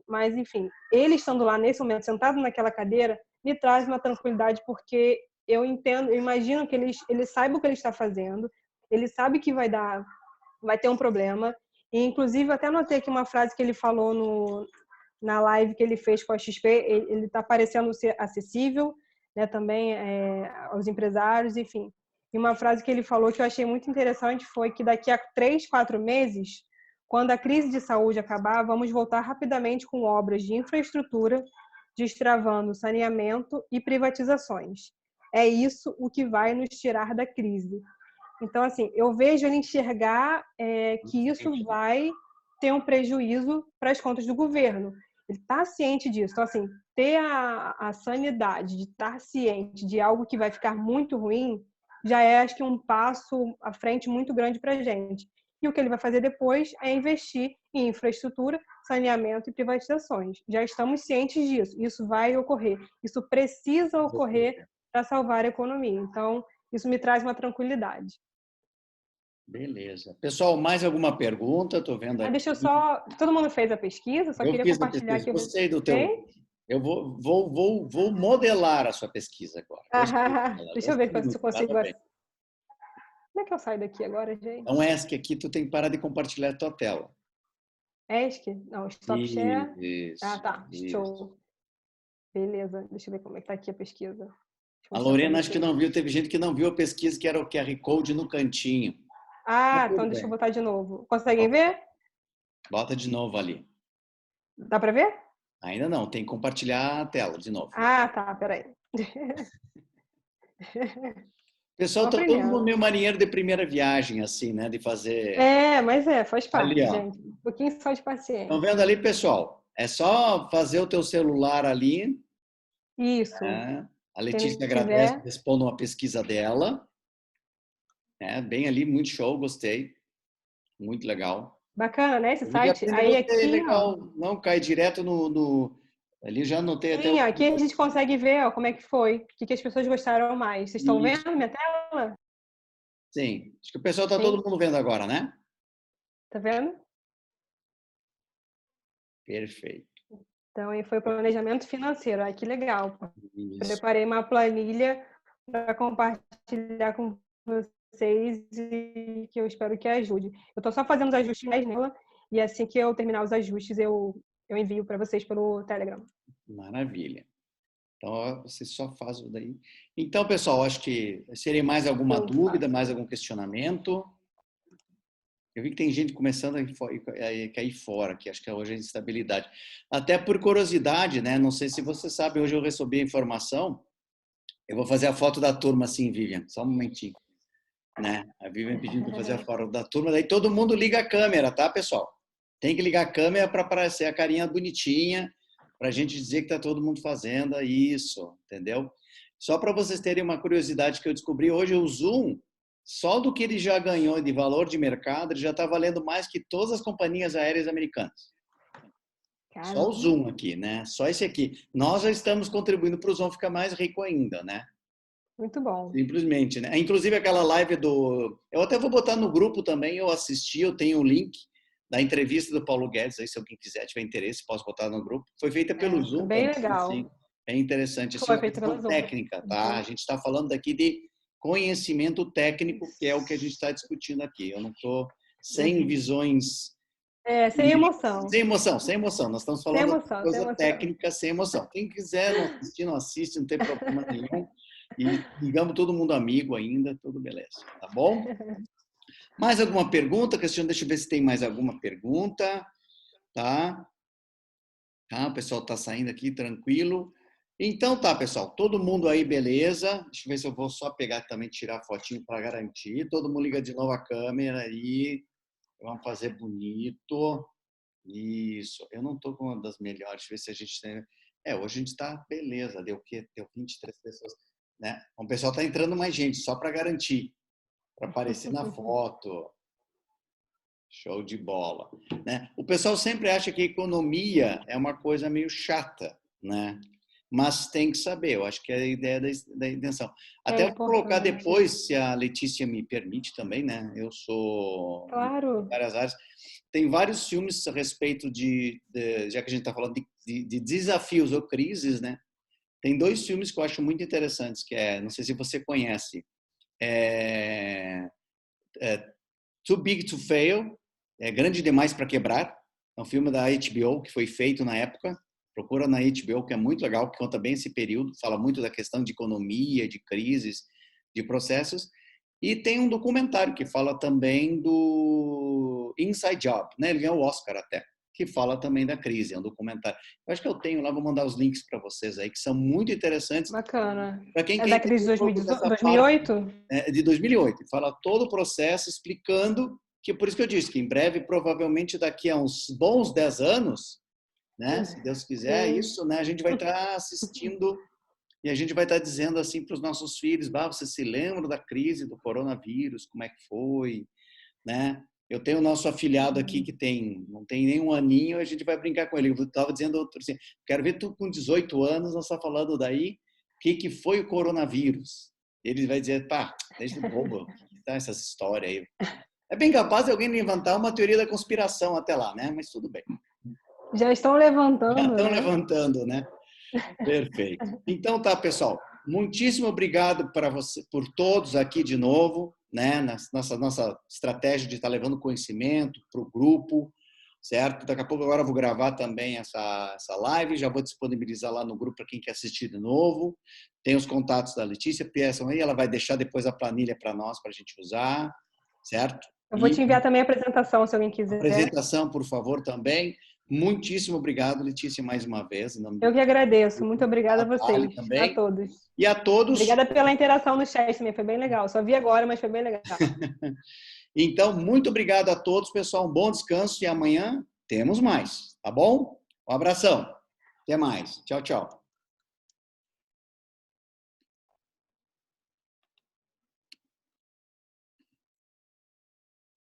mas, enfim, ele estando lá nesse momento, sentado naquela cadeira, me traz uma tranquilidade, porque eu entendo, eu imagino que ele saiba o que ele está fazendo, ele sabe que vai ter um problema, e inclusive até anotei aqui uma frase que ele falou na live que ele fez com a XP, ele está parecendo ser acessível, né, também aos empresários, enfim. E uma frase que ele falou que eu achei muito interessante foi que daqui a 3, 4 meses, quando a crise de saúde acabar, vamos voltar rapidamente com obras de infraestrutura, destravando saneamento e privatizações. É isso o que vai nos tirar da crise. Então, assim, eu vejo ele enxergar que isso vai ter um prejuízo para as contas do governo. Ele está ciente disso. Então, assim, ter a sanidade de estar ciente de algo que vai ficar muito ruim já é, acho que, um passo à frente muito grande para a gente. E o que ele vai fazer depois é investir em infraestrutura, saneamento e privatizações. Já estamos cientes disso. Isso vai ocorrer. Isso precisa ocorrer para salvar a economia. Então, isso me traz uma tranquilidade. Beleza. Pessoal, mais alguma pergunta? Estou vendo aqui. Deixa eu só... Todo mundo fez a pesquisa? Só queria compartilhar aqui. Gostei do teu... Eu vou modelar a sua pesquisa agora. Deixa eu ver se eu consigo... Como é que eu saio daqui agora, gente? Então, ESC aqui, tu tem que parar de compartilhar a tua tela. ESC? Não, stop share. Isso, Tá. isso. Show. Beleza. Deixa eu ver como é que tá aqui a pesquisa. A Lorena acho que não viu. Teve gente que não viu a pesquisa, que era o QR Code no cantinho. Então deixa eu botar de novo. Conseguem ver? Bota de novo ali. Dá para ver? Ainda não. Tem que compartilhar a tela de novo. Tá. Peraí. Pessoal, tá todo mundo meio marinheiro de primeira viagem, assim, né? De fazer... mas faz parte, ali, gente. Um pouquinho só de paciência. Estão vendo ali, pessoal? É só fazer o teu celular ali Isso. Né? A Quem Letícia não agradece, tiver... responde uma pesquisa dela. Né? Bem ali, muito show, gostei. Muito legal. Bacana, né, esse A gente site? aprende, Aí gostei, aqui, ó. legal. Não cai direto no... Ali já anotei até Sim, o... aqui a gente consegue ver, ó, como é que foi. O que as pessoas gostaram mais. Vocês estão Isso. vendo minha tela? Sim. Acho que o pessoal está todo Sim. mundo vendo agora, né? Tá vendo? Perfeito. Então, aí foi planejamento financeiro. Ai, que legal. Isso. Preparei uma planilha para compartilhar com vocês e que eu espero que ajude. Eu estou só fazendo os ajustes nela e assim que eu terminar os ajustes, eu envio para vocês pelo Telegram. Maravilha. Então, ó, você só faz o daí. Então, pessoal, acho que seria mais alguma Eu dúvida, faço. mais algum questionamento? Eu vi que tem gente começando a cair fora, que acho que hoje é instabilidade. Até por curiosidade, né? Não sei se você sabe, hoje eu recebi a informação. Eu vou fazer a foto da turma assim, Vivian, só um momentinho. Né? A Vivian pedindo para fazer a foto da turma, daí todo mundo liga a câmera, tá, pessoal? Tem que ligar a câmera para aparecer a carinha bonitinha, para a gente dizer que está todo mundo fazendo isso, entendeu? Só para vocês terem uma curiosidade que eu descobri hoje, o Zoom, só do que ele já ganhou de valor de mercado, ele já está valendo mais que todas as companhias aéreas americanas. Só o Caramba. Zoom aqui, né? Só esse aqui. Nós já estamos contribuindo para o Zoom ficar mais rico ainda, né? Muito bom. Simplesmente, né? Inclusive aquela live do... Eu até vou botar no grupo também, eu assisti, eu tenho o link da entrevista do Paulo Guedes, aí se alguém quiser, tiver interesse, posso botar no grupo. Foi feita pelo Foi Zoom bem também, legal. assim. É interessante, assim, Foi uma feito pela questão Zoom. técnica, tá? A gente está falando aqui de conhecimento técnico, que é o que a gente está discutindo aqui. Eu não estou sem visões... Sem emoção. Sem emoção, sem emoção. Nós estamos Sem falando de emoção, sem coisa emoção. técnica, sem emoção. Quem quiser não assistir, não assiste, não tem problema nenhum. E digamos todo mundo amigo ainda, tudo beleza. Tá bom? Mais alguma pergunta, Cristiano? Deixa eu ver se tem mais alguma pergunta. Tá? Tá, o pessoal está saindo aqui, tranquilo. Então tá, pessoal. Todo mundo aí, beleza? Deixa eu ver se eu vou só pegar também, tirar a fotinho para garantir. Todo mundo liga de novo a câmera aí. Vamos fazer bonito. Isso. Eu não estou com uma das melhores. Deixa eu ver se a gente tem... hoje a gente está beleza. Deu o quê? Deu 23 pessoas. Né? O pessoal está entrando mais gente, só para garantir. Para aparecer na foto. Show de bola. Né? O pessoal sempre acha que economia é uma coisa meio chata, né? Mas tem que saber, eu acho que é a ideia da intenção. Até É vou colocar importante. depois, se a Letícia me permite também, né? Eu sou Claro. em várias áreas. Tem vários filmes a respeito já que a gente está falando de desafios ou crises, né? Tem 2 filmes que eu acho muito interessantes, que não sei se você conhece, Too Big to Fail, Grande Demais para Quebrar, é um filme da HBO que foi feito na época, procura na HBO, que é muito legal, que conta bem esse período, fala muito da questão de economia, de crises, de processos, e tem um documentário que fala também do Inside Job, né? Ele ganhou o Oscar até, que fala também da crise, é um documentário. Eu acho que eu tenho lá, vou mandar os links para vocês aí, que são muito interessantes. Bacana. Para quem É quer da entender crise de um pouco dessa 2008? parte de 2008. Fala todo o processo, explicando que, por isso que eu disse que em breve, provavelmente daqui a uns bons 10 anos, né, se Deus quiser, Sim. isso, né, a gente vai estar assistindo e a gente vai estar dizendo assim para os nossos filhos, vocês se lembram da crise do coronavírus, como é que foi, né? Eu tenho o nosso afilhado aqui que não tem nem um aninho, a gente vai brincar com ele. Eu estava dizendo outro assim, quero ver tu com 18 anos, nós estamos falando daí, o que foi o coronavírus? Ele vai dizer, pá, deixa de bobo, que tá essas histórias aí. É bem capaz de alguém levantar uma teoria da conspiração até lá, né? Mas tudo bem. Já estão levantando, Já estão né? levantando, né? Perfeito. Então tá, pessoal. Muitíssimo obrigado para você, por todos aqui de novo, né? Nossa estratégia de estar levando conhecimento para o grupo, certo? Daqui a pouco agora eu vou gravar também essa live, já vou disponibilizar lá no grupo para quem quer assistir de novo. Tem os contatos da Letícia, peçam aí, ela vai deixar depois a planilha para nós, para a gente usar, certo? Eu vou te enviar também a apresentação, se alguém quiser. Apresentação, por favor, também. Muitíssimo obrigado, Letícia, mais uma vez. Eu que agradeço. Muito obrigada a vocês, a também. todos. E a todos. Obrigada pela interação no chat também, foi bem legal. Só vi agora, mas foi bem legal. Então, muito obrigado a todos, pessoal. Um bom descanso e amanhã temos mais, tá bom? Um abração. Até mais. Tchau, tchau.